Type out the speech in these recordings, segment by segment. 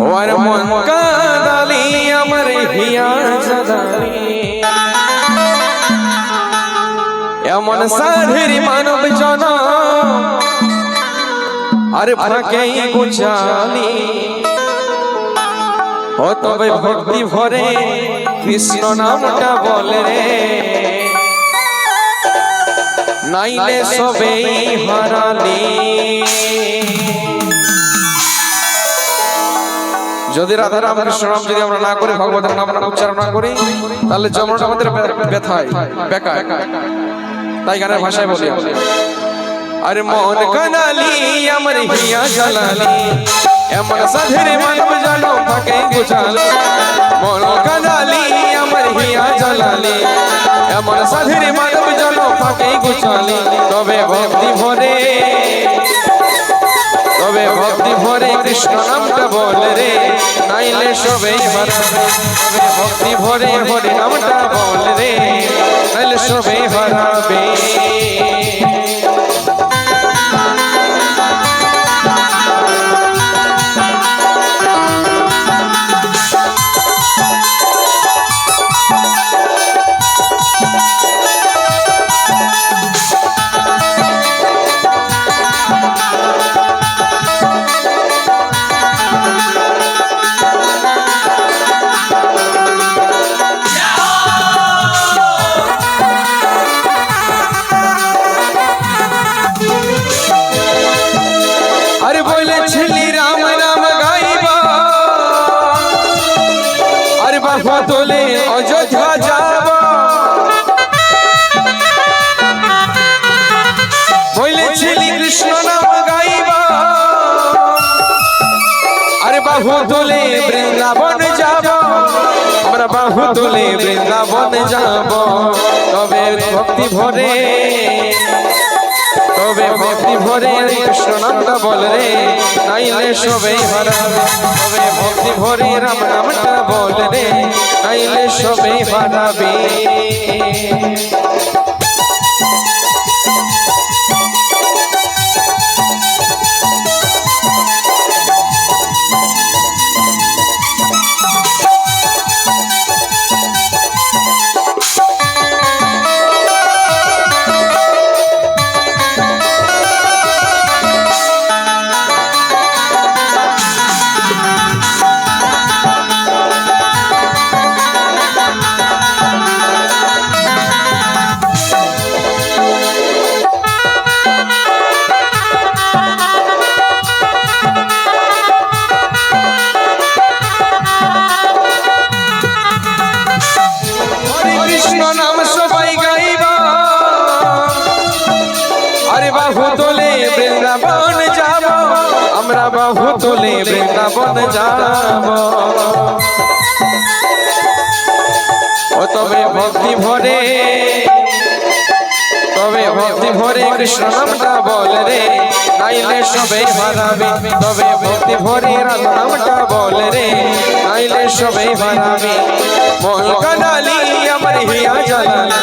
ওর মন কাদালি আমার হিয়া জাদালি এমন সাধেরি মানব জনা আর ফাঁকেই গুছালি ও তবে ভক্তি ভরে কৃষ্ণ নামটা বলে রে নাইলে সবেই হারালি। যদি রাধা রাম কৃষ্ণ নাম যদি আমরা না করে ভগবতের নাম উচ্চারণ না করি তাহলে জন্মটা আমাদের ব্যথায় বেকার। তাই গানের ভাষায় বলি আরে মন কানালি আমার হিয়া জ্বালালি এমন সাধের মানব জানো ফাঁকে গুছালি। মন কানালি আমার হিয়া জ্বালালি এমন সাধের মানব জানো ফাঁকে গুছালি। তবে ভক্তি ভরে কৃষ্ণ নামটা বলে রে নাইলে সবেই হারাবে। তবে ভক্তি ভরে হরি নামটা বলে রে নাইলে সবেই হারাবে। তোলে অযোধ্যা যাব বলেছিলি কৃষ্ণ নাম গাইবা আরে বাহু তোলে বৃন্দাবন যাব আমরা বাহু তোলে বৃন্দাবন যাব। তবে ভক্তি ভরে কৃষ্ণ নামটা বল রে নাইলে সবেই হারাবে। তবে ভক্তি ভরে রাম নামটা বল রে নাইলে সবেই হারাবে। বাহু তোলে বৃন্দাবন যাব আমরা বাহু তোলে বৃন্দাবন যাব। ও তবে ভক্তি ভরে কৃষ্ণ নামটা বল রে নাইলে সবেই হারাবে। তবে ভক্তি ভরে রাধা নামটা বল রে নাইলে সবেই হারাবে। মন কানালি আমার হিয়া জ্বালালি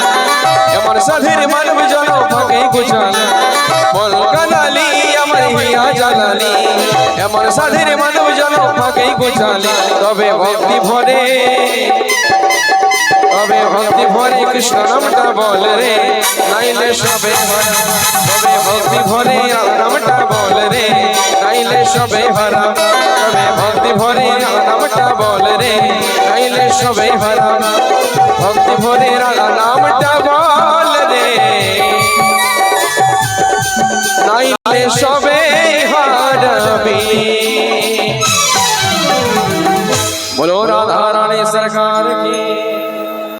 এমন সাধের মানব জন ফাঁকে গুছালি। মন কানালি আমার হিয়া জ্বালালি এমন সাধের মানব জন ফাঁকে গুছালি। তবে ভক্তি ভরে কৃষ্ণ নামটা বল রে নাইলে সবে হারা। তবে ভক্তি ভরে নামটা বল রে নাইলে সবে হারা। তবে ভক্তি ভরে নামটা বল রে নাইলে সবে হারা। ভক্তি ভরে নামটা বল রে।